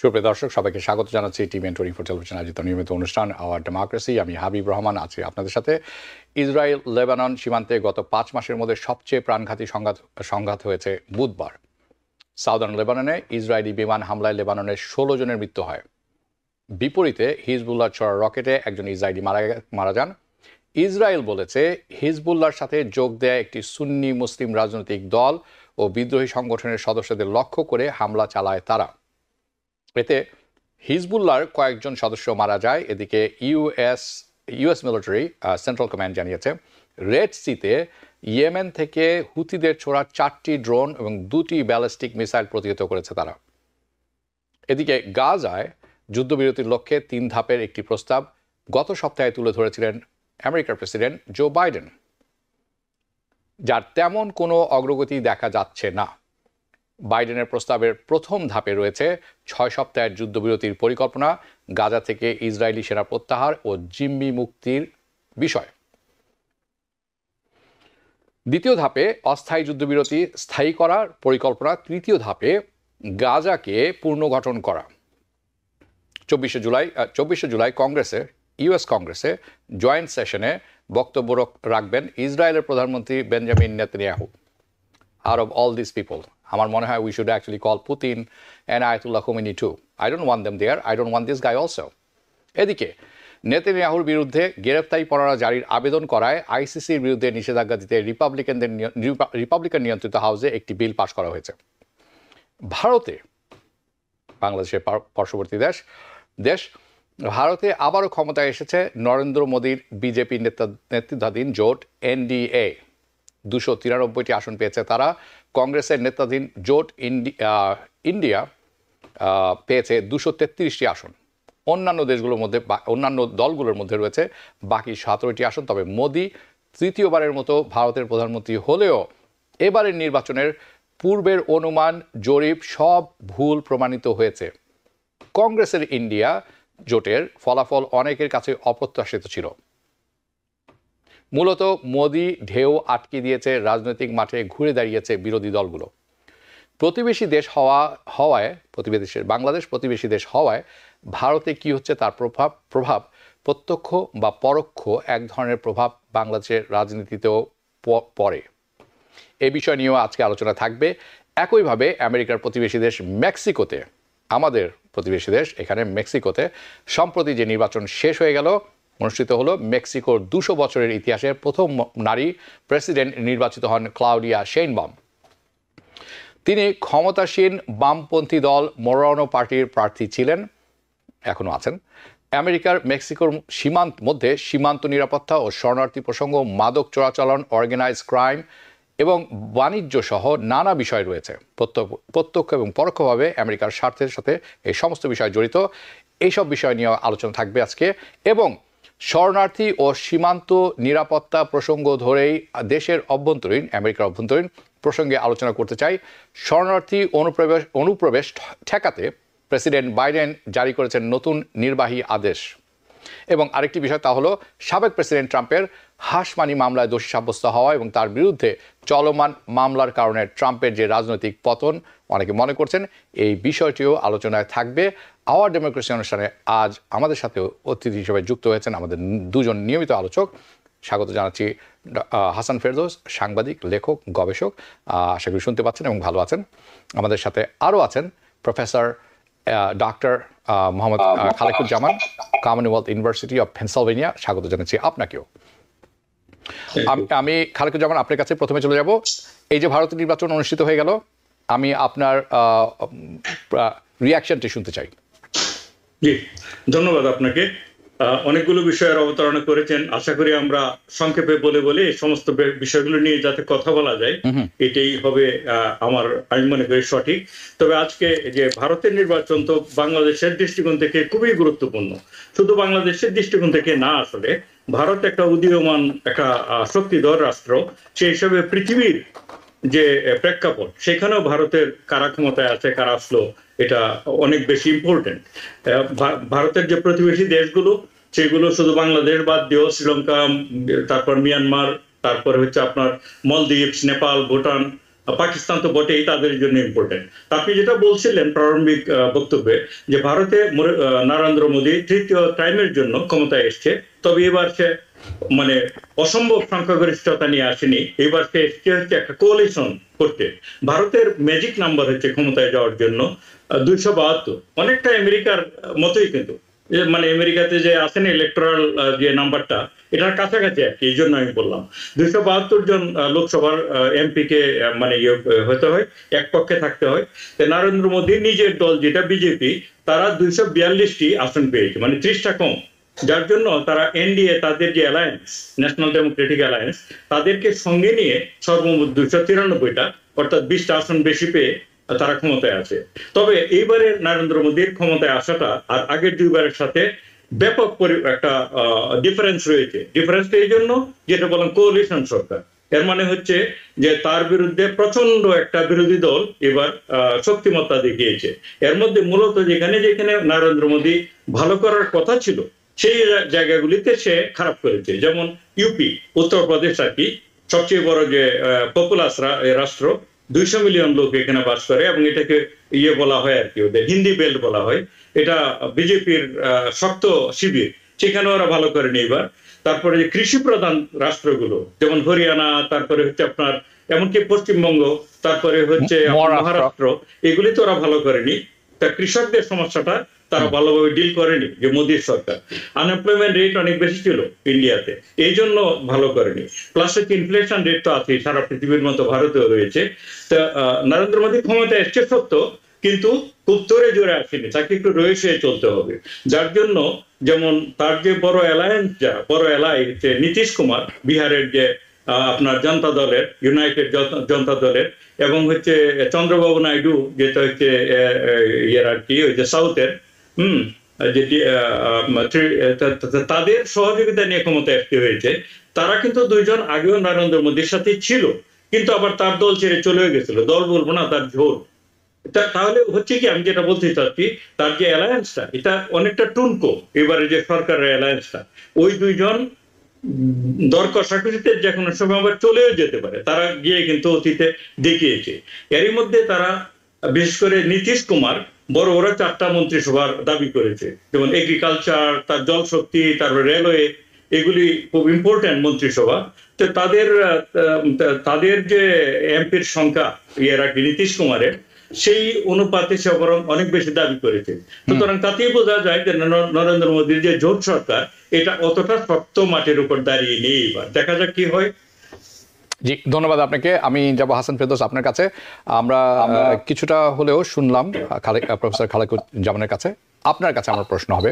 সুপ্রিয় দর্শক, সবাইকে স্বাগত জানাচ্ছি টিভিএন 24 টেলিভিশন আয়োজিত নিয়মিত অনুষ্ঠান আওয়ার ডেমোক্রেসি। আমি হাবিব রহমান আছি আপনাদের সাথে। ইসরায়েল লেবানন সীমান্তে গত 5 মাসের মধ্যে সবচেয়ে প্রাণঘাতী সংঘাত হয়েছে বুধবার। সাউদার্ন লেবাননে ইসরায়েলি বিমান হামলায় লেবাননের 16 জনের মৃত্যু হয়। বিপরীতে হিজবুল্লাহর ছোড়া রকেটে একজন ইসরায়েলি মারা যান। ইসরায়েল বলেছে হিজবুল্লাহর সাথে যোগ দেয়া একটি সুন্নি মুসলিম রাজনৈতিক দল ও বিদ্রোহী সংগঠনের সদস্যদের লক্ষ্য করে হামলা চালায় তারা। এতে হিজবুল্লাহর কয়েকজন সদস্য মারা যায়। এদিকে ইউএস মিলিটারি সেন্ট্রাল কমান্ড জানিয়েছে রেড সিতে ইয়েমেন থেকে হুতিদের ছোড়া 4টি ড্রোন এবং 2টি ব্যালিস্টিক মিসাইল প্রতিহত করেছে তারা। এদিকে গাজায় যুদ্ধবিরতির লক্ষ্যে 3 ধাপের একটি প্রস্তাব গত সপ্তাহে তুলে ধরেছিলেন আমেরিকার প্রেসিডেন্ট জো বাইডেন, যার তেমন কোনো অগ্রগতি দেখা যাচ্ছে না। বাইডেনের প্রস্তাবের প্রথম ধাপে রয়েছে 6 সপ্তাহের যুদ্ধবিরতির পরিকল্পনা, গাজা থেকে ইসরায়েলি সেনা প্রত্যাহার ও জিম্মি মুক্তির বিষয়। দ্বিতীয় ধাপে অস্থায়ী যুদ্ধবিরতি স্থায়ী করার পরিকল্পনা। তৃতীয় ধাপে গাজাকে পুনর্গঠন করা। 24শে জুলাই ইউএস কংগ্রেসে জয়েন্ট সেশনে বক্তব্য রাখবেন ইসরায়েলের প্রধানমন্ত্রী Benjamin Netanyahu. Out of all these people, আমার মনে হয় we should actually call Putin and Ayatollah Khomeini too. I don't want them there. I don't want this guy also. এদিকে নেতানিয়াহুর বিরুদ্ধে গ্রেফতারি পরোয়ানা জারির আবেদন করায় আইসিসির বিরুদ্ধে নিষেধাজ্ঞা দিতে রিপাবলিকান নিয়ন্ত্রিত হাউসে একটি বিল পাশ করা হয়েছে। ভারতে, বাংলাদেশের পার্শ্ববর্তী দেশ ভারতে আবারও ক্ষমতায় এসেছে নরেন্দ্র মোদীর বিজেপি নেতৃত্বাধীন জোট এনডিএ। 293টি আসন পেয়েছে তারা। কংগ্রেসের নেতৃত্বাধীন জোট ইন্ডিয়া পেয়েছে 233টি আসন। অন্যান্য দলগুলোর মধ্যে রয়েছে বাকি 17টি আসন। তবে মোদী তৃতীয়বারের মতো ভারতের প্রধানমন্ত্রী হলেও এবারের নির্বাচনের পূর্বের অনুমান জরিপ সব ভুল প্রমাণিত হয়েছে। কংগ্রেসের ইন্ডিয়া জোটের ফলাফল অনেকের কাছে অপ্রত্যাশিত ছিল। মূলত মোদী ঢেউ আটকে দিয়েছে রাজনৈতিক মাঠে, ঘুরে দাঁড়িয়েছে বিরোধী দলগুলো। বাংলাদেশ প্রতিবেশী দেশ হওয়ায় ভারতে কি হচ্ছে তার প্রভাব প্রত্যক্ষ বা পরোক্ষ এক ধরনের প্রভাব বাংলাদেশের রাজনীতিতেও পড়ে। এই বিষয় নিয়েও আজকে আলোচনা থাকবে। একইভাবে আমেরিকার প্রতিবেশী দেশ মেক্সিকোতে, আমাদের প্রতিবেশী দেশ এখানে মেক্সিকোতে সম্প্রতি যে নির্বাচন শেষ হয়ে গেল, অনুষ্ঠিত হলো। মেক্সিকোর 200 বছরের ইতিহাসে প্রথম নারী প্রেসিডেন্ট নির্বাচিত হন ক্লাউডিয়া শেইনবাম। তিনি ক্ষমতাসীন বামপন্থী দল মোরানো পার্টির প্রার্থী ছিলেন, এখনও আছেন। আমেরিকার মেক্সিকোর সীমান্ত নিরাপত্তা ও শরণার্থী প্রসঙ্গ, মাদক চোরাচালান, অর্গানাইজড ক্রাইম এবং বাণিজ্য সহ নানা বিষয় রয়েছে। প্রত্যক্ষ এবং পরোক্ষভাবে আমেরিকার স্বার্থের সাথে এই সমস্ত বিষয় জড়িত। এইসব বিষয় নিয়ে আলোচনা থাকবে আজকে। এবং শরণার্থী ও সীমান্ত নিরাপত্তা প্রসঙ্গ ধরেই দেশের আমেরিকার অভ্যন্তরীণ প্রসঙ্গে আলোচনা করতে চাই। শরণার্থী অনুপ্রবেশ ঠেকাতে প্রেসিডেন্ট বাইডেন জারি করেছেন নতুন নির্বাহী আদেশ। এবং আরেকটি বিষয়, তা হলো সাবেক প্রেসিডেন্ট ট্রাম্পের হাসমানি মামলায় দোষী সাব্যস্ত হওয়া এবং তার বিরুদ্ধে চলমান মামলার কারণে ট্রাম্পের যে রাজনৈতিক পতন অনেকে মনে করছেন, এই বিষয়টিও আলোচনায় থাকবে। আওয়ার ডেমোক্রেসি অনুষ্ঠানে আজ আমাদের সাথে অতিথি হিসেবে যুক্ত হয়েছেন আমাদের দুজন নিয়মিত আলোচক। স্বাগত জানাচ্ছি হাসান ফেরদৌস, সাংবাদিক, লেখক, গবেষক। আশা করি শুনতে পাচ্ছেন এবং ভালো আছেন। আমাদের সাথে আরও আছেন professor doctor Mohammad Khalequzzaman, Commonwealth University of Pennsylvania. স্বাগত জানাচ্ছি আপনাকেও। আমি খালেকুজ্জামান, আপনার কাছে প্রথমে চলে যাব। এই যে ভারতের নির্বাচন অনুষ্ঠিত হয়ে গেল, আমি আপনার রিয়াকশনটি শুনতে চাই। জি, ধন্যবাদ আপনাকে। অনেকগুলো বিষয়ের অবতারণা করেছেন। আশা করি আমরা সংক্ষেপে বলে এই সমস্ত বিষয়গুলো নিয়ে যাতে কথা বলা যায়, এটাই হবে আমি মনে করি সঠিক। তবে আজকে যে ভারতের নির্বাচন তো বাংলাদেশের দৃষ্টিকোণ থেকে খুবই গুরুত্বপূর্ণ। শুধু বাংলাদেশের দৃষ্টিকোণ থেকে না, আসলে ভারত একটা উদীয়মান একটা শক্তিধর রাষ্ট্র। সেই হিসাবে পৃথিবীর যে প্রেক্ষাপট, সেখানেও ভারতের কারা ক্ষমতায় আছে, কারা আসলো, এটা অনেক বেশি ইম্পর্টেন্ট। ভারতের যে প্রতিবেশী দেশগুলো, সেগুলো শুধু বাংলাদেশ বাদ দিয়েও শ্রীলঙ্কা, তারপর মিয়ানমার, তারপরে হচ্ছে আপনার মলদ্বীপ, নেপাল, ভুটান, পাকিস্তান তো বটেই, তাদের জন্য ইম্পর্টেন্ট। আপনি যেটা বলছিলেন প্রারম্ভিক বক্তব্যে যে ভারতে নরেন্দ্র মোদী তৃতীয় টাইমের জন্য ক্ষমতায় এসছে, তবে এবার সে মানে অসম্ভব সংখ্যাগরিষ্ঠতা নিয়ে আসেনি, এবার সে এসছে হচ্ছে একটা কোয়ালিশন করতে। ভারতের ম্যাজিক নাম্বার হচ্ছে ক্ষমতায় যাওয়ার জন্য 272, অনেকটা আমেরিকার মতোই, কিন্তু মানে আমেরিকাতে যে আছেন ইলেকট্রাল যে নাম্বারটা, এটার কাছাকাছি আর কি। এই জন্য আমি বললাম 272 জন লোকসভার এমপি কে মানে হতে হয়, এক পক্ষে থাকতে হয়। নরেন্দ্র মোদী নিজের দল যেটা বিজেপি, তারা 242টি আসন পেয়েছে, মানে 30টা কম। যার জন্য তারা এনডিএ, তাদের যে অ্যালায়েন্স, ন্যাশনাল ডেমোক্রেটিক অ্যালায়েন্স, তাদেরকে সঙ্গে নিয়ে সর্বমোট 293টা, অর্থাৎ 20টা আসন বেশি পেয়ে তারা ক্ষমতায় আছে। তবে এইবারে নরেন্দ্র মোদীর ক্ষমতায় আসাটা আর আগের দুইবারের সাথে ব্যাপক একটা ডিফারেন্স রয়েছে। ডিফারেন্সটা এই জন্য যেটা বলেন কোয়ালিশন সরকার। এর মানে হচ্ছে যে তার বিরুদ্ধে প্রচন্ড একটা বিরোধী দল এবার শক্তিমত্তা দেখিয়েছে। এর মধ্যে মূলত যেখানে যেখানে নরেন্দ্র মোদী ভালো করার কথা ছিল, সেই জায়গাগুলিতে সে খারাপ করেছে। যেমন ইউপি, উত্তরপ্রদেশ আর কি, সবচেয়ে বড় যে পপুলাস রাষ্ট্র, 200 মিলিয়ন লোক এখানে বাস করে, এবং এটাকে বলা হয় আর কি, ওদের হিন্দি বেল্ট বলা হয়। এটা বিজেপির শক্ত শিবির, সেখানে ওরা ভালো করেনি এবার। তারপরে যে কৃষি প্রধান রাষ্ট্রগুলো, যেমন হরিয়ানা, তারপরে হচ্ছে আপনার এমনকি পশ্চিমবঙ্গ, তারপরে হচ্ছে মহারাষ্ট্র, এগুলিতে ওরা ভালো করেনি। তা কৃষকদের সমস্যাটা তারা ভালোভাবে ডিল করেনি যে মোদীর সরকার। আনএমপ্লয়মেন্ট রেট অনেক বেশি ছিল ইন্ডিয়াতে, এই জন্য ভালো করেনি। প্লাস হচ্ছে ইনফ্লেশন রেট তো আছে, সারা পৃথিবীর মতো ভারতেও রয়েছে। তা নরেন্দ্র মোদী ক্ষমতায় এসছে সত্য, কিন্তু খুব জোরে জোরে আসেনি, তাকে একটু রয়েছে চলতে হবে। যার জন্য যেমন তার যে বড় অ্যালায়েন্স, বড় এলাই হচ্ছে নীতিশ কুমার, বিহারের যে আপনার জনতা দলের, ইউনাইটেড জনতা দলের, এবং হচ্ছে চন্দ্রবাবু নাইডু, যেটা হচ্ছে ইয়ের আর কি, ওই যে সাউথের তাদের সহযোগিতা নিয়ে ক্ষমতা আসতে হয়েছে। তারা কিন্তু দুইজন আগেও নরেন্দ্র মোদীর সাথে ছিল, কিন্তু আবার তার দল ছেড়ে চলে গেছিল। দল বলবো না, তার ঝোল। তাহলে হচ্ছে কি, আমি যেটা বলতে চাচ্ছি, তার যে অ্যালায়েন্সটা, এটা অনেকটা টুনকো। এবারে যে সরকারের অ্যালায়েন্সটা, ওই দুইজন দর কষাকষিতে যে কোনো সময় আবার চলেও যেতে পারে, তারা গিয়ে কিন্তু অতীতে দেখিয়েছে। এরই মধ্যে তারা বিশেষ করে নীতিশ কুমার বড় বড় 4টা মন্ত্রিসভার দাবি করেছে, যেমন এগ্রিকালচার, তার জলশক্তি, তারপর রেলওয়ে, এগুলি খুব ইম্পর্টেন্ট মন্ত্রিসভা। তো তাদের যে এমপির সংখ্যা এর আগে নীতিশ কুমারের, সেই অনুপাতে সে বরং অনেক বেশি দাবি করেছে। সুতরাং তাতেই বোঝা যায় যে নরেন্দ্র মোদীর যে জোট সরকার, এটা অতটা শক্ত মাটির উপর দাঁড়িয়ে নেই। এবার দেখা যাক কি হয়। জি, ধন্যবাদ আপনাকে। আমি যাব হাসান ফেরদৌস আপনার কাছে। আমরা কিছুটা হলেও শুনলাম প্রফেসর খালেকুজ্জামানের কাছে। আপনার কাছে আমার প্রশ্ন হবে,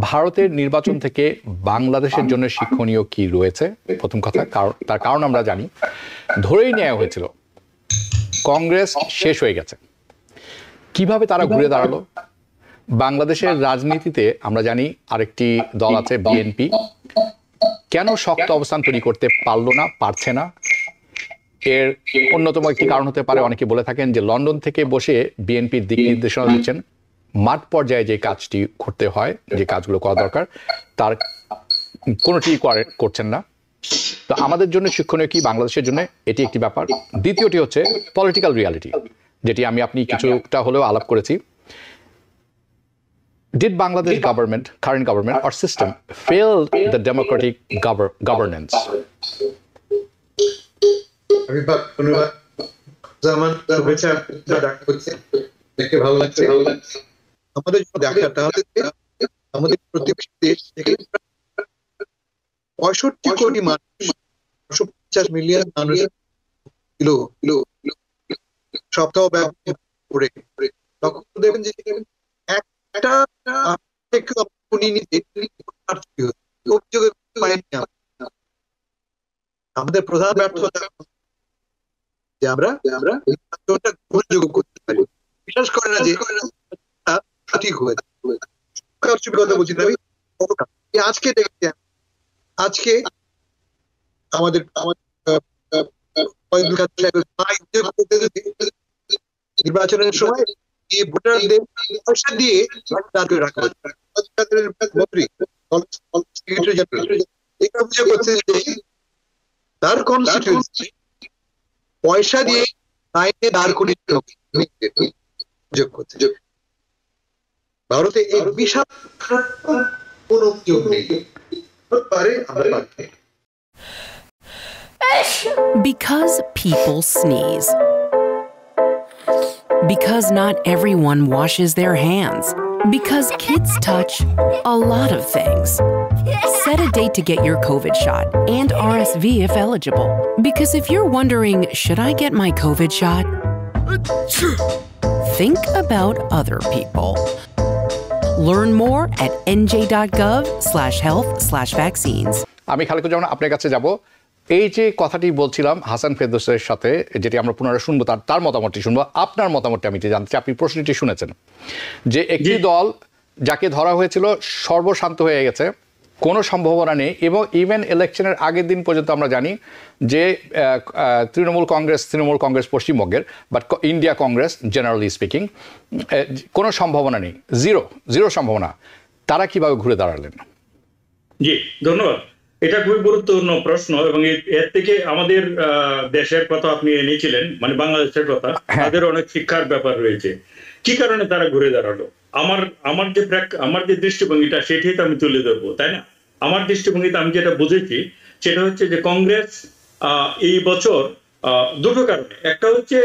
ভারতের নির্বাচন থেকে বাংলাদেশের জন্য শিক্ষণীয় কি রয়েছে? প্রথম কথা, তার কারণ আমরা জানি, ধরেই নেওয়া হয়েছিল কংগ্রেস শেষ হয়ে গেছে। কিভাবে তারা ঘুরে দাঁড়ালো? বাংলাদেশের রাজনীতিতে আমরা জানি আরেকটি দল আছে, বিএনপি, কেন শক্ত অবস্থান তৈরি করতে পারলো না, পারছে না? এর অন্যতম একটি কারণ হতে পারে, অনেকে বলে থাকেন যে লন্ডন থেকে বসে বিএনপির দিক নির্দেশনা দিচ্ছেন, মাঠ পর্যায়ে যে কাজটি করতে হয়, যে কাজগুলো করা দরকার, তার কোনোটি করছেন না। তো আমাদের জন্য শিক্ষণীয় কি, বাংলাদেশের জন্য, এটি একটি ব্যাপার। দ্বিতীয়টি হচ্ছে পলিটিক্যাল রিয়ালিটি, যেটি আপনি কিছুটা হলেও আলাপ করেছি। Did Bangladesh government, current government or system, fail the democratic governance? দেখে ভালো লাগছে। আমাদের দেখা, তাহলে আমাদের প্রতিবেশী দেশ থেকে 65 কোটি মানুষ, 50 মিলিয়ন মানুষ সপ্তাহ ব্যাপী করে, তখন দেখবেন যে একটা আমাদের প্রধান ব্যর্থতা যে আমরা গ্রহণযোগ্য করতে পারি, বিশ্বাস করে না যে সঠিক হয়ে কথা বলছি না। আজকে দেখতে, আজকে আমাদের নির্বাচনের সময় এই ভোটারদের পয়সা দিয়ে রাখা মন্ত্রী তার কনস্টিটিউয়েন্সি পয়সা দিয়ে আইনে দাঁড় করিয়ে যোগ করতে। ভারতে এই বিশাল কোন অভিযোগ নেই, পারে আমরা পারি। Because people sneeze. Because not everyone washes their hands. Because kids touch a lot of things. Set a date to get your COVID shot and RSV if eligible. Because if you're wondering, should I get my COVID shot? Think about other people. Learn more at nj.gov/health/vaccines. আমি খালেকুজ্জামান আপনার কাছে যাব। এই যে কথাটি বলছিলাম হাসান ফেরদৌসের সাথে, যেটি আমরা পুনরায় শুনবো, তার মতামতটি শুনবো। আপনার মতামতটি আমি জানতে চাই। আপনি প্রশ্নটি শুনেছেন যে একটি দল যাকে ধরা হয়েছিল সর্বশান্ত হয়ে গেছে, কোনো সম্ভাবনা নেই, এবং ইভেন ইলেকশনের আগের দিন পর্যন্ত আমরা জানি যে তৃণমূল কংগ্রেস পশ্চিমবঙ্গের, but India Congress generally speaking, কোনো সম্ভাবনা নেই, জিরো সম্ভাবনা। তারা কিভাবে ঘুরে দাঁড়ালেন? জি, ধন্যবাদ। এটা খুবই গুরুত্বপূর্ণ প্রশ্ন, এবং এর থেকে আমাদের দেশের কথা আপনি এনেছিলেন, মানে বাংলাদেশের কথা, তাদের অনেক শিক্ষার ব্যাপার রয়েছে। কি কারণে তারা ঘুরে দাঁড়ালো? আমার যে দৃষ্টিভঙ্গিটা সেটাই তো আমি তুলে ধরবো, তাই না? আমার দৃষ্টিভঙ্গিতে আমি যেটা বুঝেছি সেটা হচ্ছে যে কংগ্রেস এই বছর দুটো কারণে, একটা হচ্ছে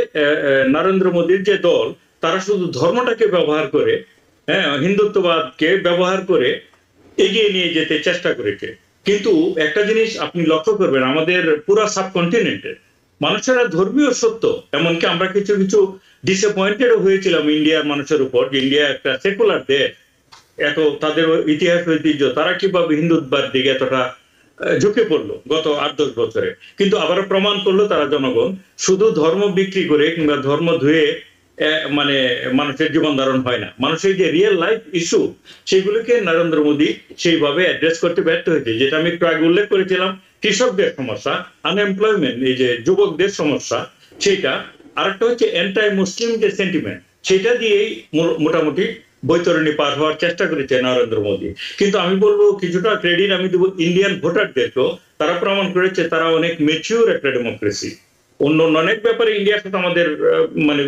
নরেন্দ্র মোদীর যে দল, তারা শুধু ধর্মটাকে ব্যবহার করে, হিন্দুত্ববাদকে ব্যবহার করে এগিয়ে নিয়ে যেতে চেষ্টা করেছে। কিন্তু একটা জিনিস আপনি লক্ষ্য করবেন, আমাদের পুরো সাবকন্টিনেন্টের মানুষেরা ধর্মীয় সত্য, এমনকি আমরা কিছু কিছু ডিসঅ্যাপয়েন্টেডও হয়েছিলাম ইন্ডিয়ার মানুষের উপর, যে ইন্ডিয়া একটা সেকুলার দেশ, এত তাদের ইতিহাস ঐতিহ্য, তারা কিভাবে হিন্দুত্ববাদ দিকে এতটা ঝুঁকে পড়লো গত 8-10 বছরে। কিন্তু আবার প্রমাণ করলো তারা জনগণ শুধু ধর্ম বিক্রি করে কিংবা ধর্ম ধুয়ে মানে মানুষের জীবন ধারণ হয় না। মানুষের যে রিয়েল লাইফ ইস্যু, সেগুলোকে নরেন্দ্র মোদী সেইভাবে অ্যাড্রেস করতে ব্যর্থ হয়েছে। যেটা আমি একটু আগে উল্লেখ করেছিলাম, কৃষকদের সমস্যা, আনএমপ্লয়মেন্ট, এই যে যুবকদের সমস্যা, সেটা। আরেকটা হচ্ছে অ্যান্টাই মুসলিম যে সেন্টিমেন্ট, সেটা দিয়েই মোটামুটি বৈতরণী পার হওয়ার চেষ্টা করেছে নরেন্দ্র মোদী। কিন্তু আমি বলবো কিছুটা ক্রেডিট আমি দেবো ইন্ডিয়ান ভোটারদেরকেও। তারা প্রমাণ করেছে তারা অনেক ম্যাচিউর একটা ডেমোক্রেসি। অন্য অনেক ব্যাপারে ইন্ডিয়ার সাথে আমাদের মানে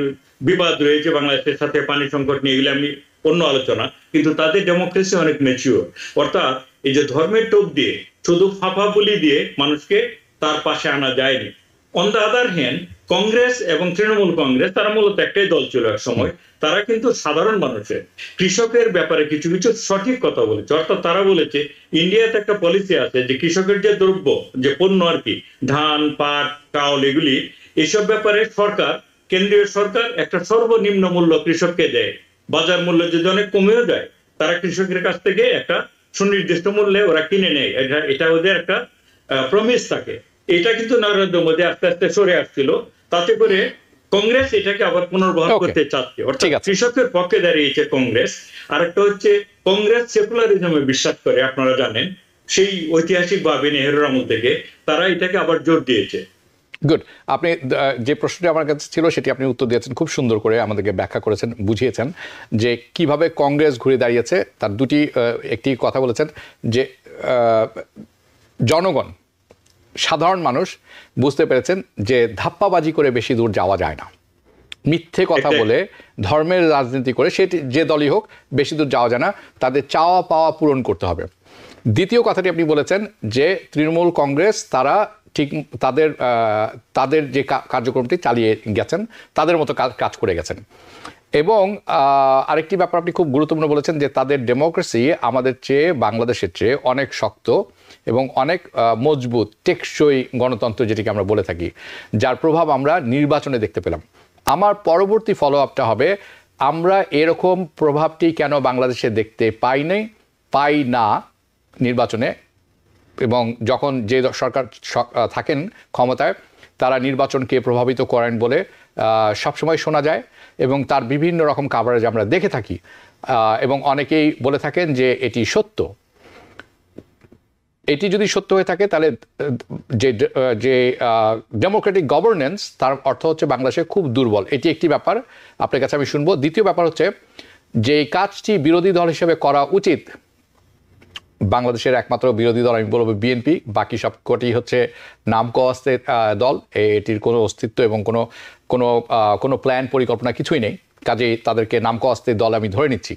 বিবাদ রয়েছে, বাংলাদেশের সাথে পানি সংকট নিয়ে, এগুলো আমি অন্য আলোচনা, কিন্তু তাদের ডেমোক্রেসি অনেক ম্যাচিউর। অর্থাৎ এই যে ধর্মের টোপ দিয়ে, শুধু ফাঁপা বলি দিয়ে মানুষকে তার পাশে আনা যায়নি। On the other hand, Congress এবং তৃণমূল কংগ্রেস, তারা মূলত একটাই দল ছিল এক সময়, তারা কিন্তু সাধারণ মানুষের, কৃষকের ব্যাপারে কিছু কিছু সঠিক কথা বলেছে। অর্থাৎ তারা বলেছে ইন্ডিয়াতে একটা পলিসি আছে যে কৃষকের যে দ্রব্য, যে পণ্য আর কি, ধান, পাট, চাউল, এগুলি, এসব ব্যাপারে সরকার, কেন্দ্রীয় সরকার একটা সর্বনিম্ন মূল্য কৃষককে দেয়। বাজার মূল্য যদি অনেক কমেও যায়, তারা কৃষকের কাছ থেকে একটা সুনির্দিষ্ট মূল্যে ওরা কিনে নেয়। এটা ওদের একটা প্রমিস থাকে। এটা কিন্তু নরেন্দ্র মোদী আস্তে আস্তে সরে আসছিল, তাতে করে কংগ্রেস এটাকে আবার পুনর্বহাল করতে চাচ্ছে। অর্থাৎ কৃষকের পক্ষে দাঁড়িয়েছে কংগ্রেস। আর একটা হচ্ছে কংগ্রেস সেকুলারিজমে বিশ্বাস করে, আপনারা জানেন, সেই ঐতিহাসিক ভাবে নেহেরুর আমল থেকে তারা এটাকে আবার জোর দিয়েছে। গুড। আপনি যে প্রশ্নটি আমার কাছে ছিল সেটি আপনি উত্তর দিয়েছেন, খুব সুন্দর করে আমাদেরকে ব্যাখ্যা করেছেন, বুঝিয়েছেন যে কিভাবে কংগ্রেস ঘুরে দাঁড়িয়েছে। তার একটি কথা বলেছেন যে জনগণ, সাধারণ মানুষ বুঝতে পেরেছেন যে ধাপ্পাবাজি করে বেশি দূর যাওয়া যায় না, মিথ্যে কথা বলে ধর্মের রাজনীতি করে সেটি যে দলই হোক বেশি দূর যাওয়া যায় না, তাদের চাওয়া পাওয়া পূরণ করতে হবে। দ্বিতীয় কথাটি আপনি বলেছেন যে তৃণমূল কংগ্রেস তারা ঠিক তাদের যে কার্যক্রমটি চালিয়ে গেছেন, তাদের মতো কাজ করে গেছেন। এবং আরেকটি ব্যাপার আপনি খুব গুরুত্বপূর্ণ বলেছেন যে তাদের ডেমোক্রেসি আমাদের চেয়ে, বাংলাদেশের চেয়ে অনেক শক্ত এবং অনেক মজবুত, টেকসই গণতন্ত্র যেটিকে আমরা বলে থাকি, যার প্রভাব আমরা নির্বাচনে দেখতে পেলাম। আমার পরবর্তী ফলো আপটা হবে, আমরা এরকম প্রভাবটি কেন বাংলাদেশে দেখতে পাই না নির্বাচনে, এবং যখন যে সরকার থাকেন ক্ষমতায় তারা নির্বাচনকে প্রভাবিত করেন বলে সবসময় শোনা যায়, এবং তার বিভিন্ন রকম কাভারেজ আমরা দেখে থাকি, এবং অনেকেই বলে থাকেন যে এটি সত্য। এটি যদি সত্য হয়ে থাকে তাহলে যে ডেমোক্রেটিক গভর্নেন্স, তার অর্থ হচ্ছে বাংলাদেশে খুব দুর্বল। এটি একটি ব্যাপার, আপনার কাছে আমি শুনবো। দ্বিতীয় ব্যাপার হচ্ছে যে কাজটি বিরোধী দল হিসেবে করা উচিত, বাংলাদেশের একমাত্র বিরোধী দল আমি বলবো বিএনপি, বাকি সব কটি হচ্ছে নাম কওয়াস্তের দল। এটির কোনো অস্তিত্ব এবং কোনো প্ল্যান পরিকল্পনা কিছুই নেই, কাজেই তাদেরকে নাম কওয়াস্তের দল আমি ধরে নিচ্ছি।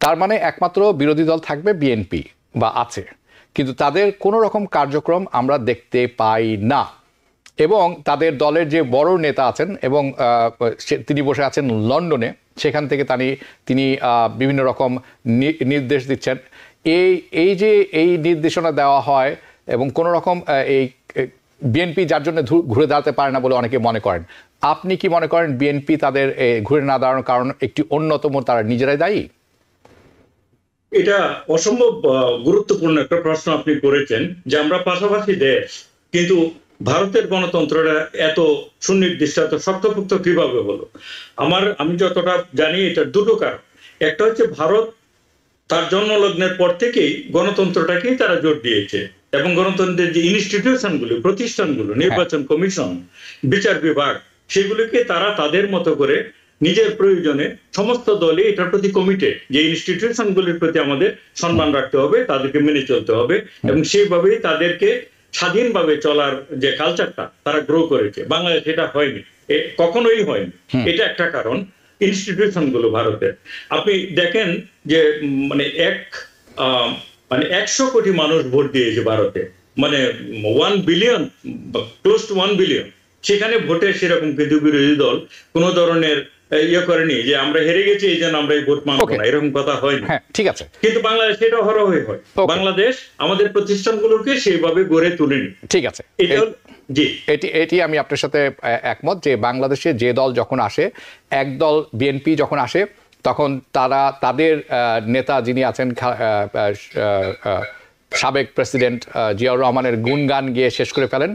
তার মানে একমাত্র বিরোধী দল থাকবে বিএনপি বা আছে, কিন্তু তাদের কোনো রকম কার্যক্রম আমরা দেখতে পাই না। এবং তাদের দলের যে বড় নেতা আছেন এবং তিনি বসে আছেন লন্ডনে, সেখান থেকে তিনি বিভিন্ন রকম নির্দেশ দিচ্ছেন। এই যে এই নির্দেশনা দেওয়া হয় এবং কোনো রকম এই বিএনপি যার জন্য ঘুরে দাঁড়াতে পারে না বলে অনেকে মনে করেন। আপনি কি মনে করেন বিএনপি তাদের ঘুরে না দাঁড়ানোর কারণ একটি অন্যতম তারা নিজেরাই দায়ী? এটা অসম্ভব গুরুত্বপূর্ণ একটা প্রশ্ন আপনি করেছেন, যে আমরা পাশাপাশি দেশ, কিন্তু ভারতের গণতন্ত্রটা এত সুনির্দিষ্ট এত শক্তপোক্ত কিভাবে হলো? আমি যতটা জানি এটার দুটো কারণ। একটা হচ্ছে ভারত তার জন্মলগ্নের পর থেকেই গণতন্ত্রটাকেই তারা জোর দিয়েছে, এবং গণতন্ত্রের যে ইনস্টিটিউশনগুলো, প্রতিষ্ঠানগুলো, নির্বাচন কমিশন, বিচার বিভাগ, সেগুলোকে তারা তাদের মতো করে নিজের প্রয়োজনে সমস্ত দলে এটার প্রতি কমিটেড, যে ইনস্টিটিউশনগুলির প্রতি আমাদের সম্মান রাখতে হবে, তাদেরকে মেনে চলতে হবে, এবং সেইভাবেই তাদেরকে স্বাধীনভাবে চলার যে কালচারটা তারা গ্রো করেছে। বাংলাদেশ এটা হয়নি, কখনোই হয়নি। এটা একটা কারণ, ইনস্টিটিউশন গুলো ভারতের। আপনি দেখেন যে মানে 100 কোটি মানুষ ভোট দিয়েছে ভারতে, মানে 1 বিলিয়ন, ক্লোজ টু 1 বিলিয়ন। সেখানে ভোটে সেরকম কিন্তু বিরোধী দল কোন ধরনের করেনি যে আমরা হেরে গেছি এই জন্য আমরা এই ভোট মানবো না, এরকম কথা হয়নি। ঠিক আছে, কিন্তু বাংলাদেশ এটা হরহই হয়। বাংলাদেশ আমাদের প্রতিষ্ঠানগুলোকে সেইভাবে গড়ে তুলেনি। ঠিক আছে, এটি আমি আপনার সাথে একমত যে বাংলাদেশে যে দল যখন আসে, এক দল বিএনপি যখন আসে, তখন তাদের নেতা যিনি আছেন সাবেক প্রেসিডেন্ট জিয়াউর রহমানের গুণগান গিয়ে শেষ করে ফেলেন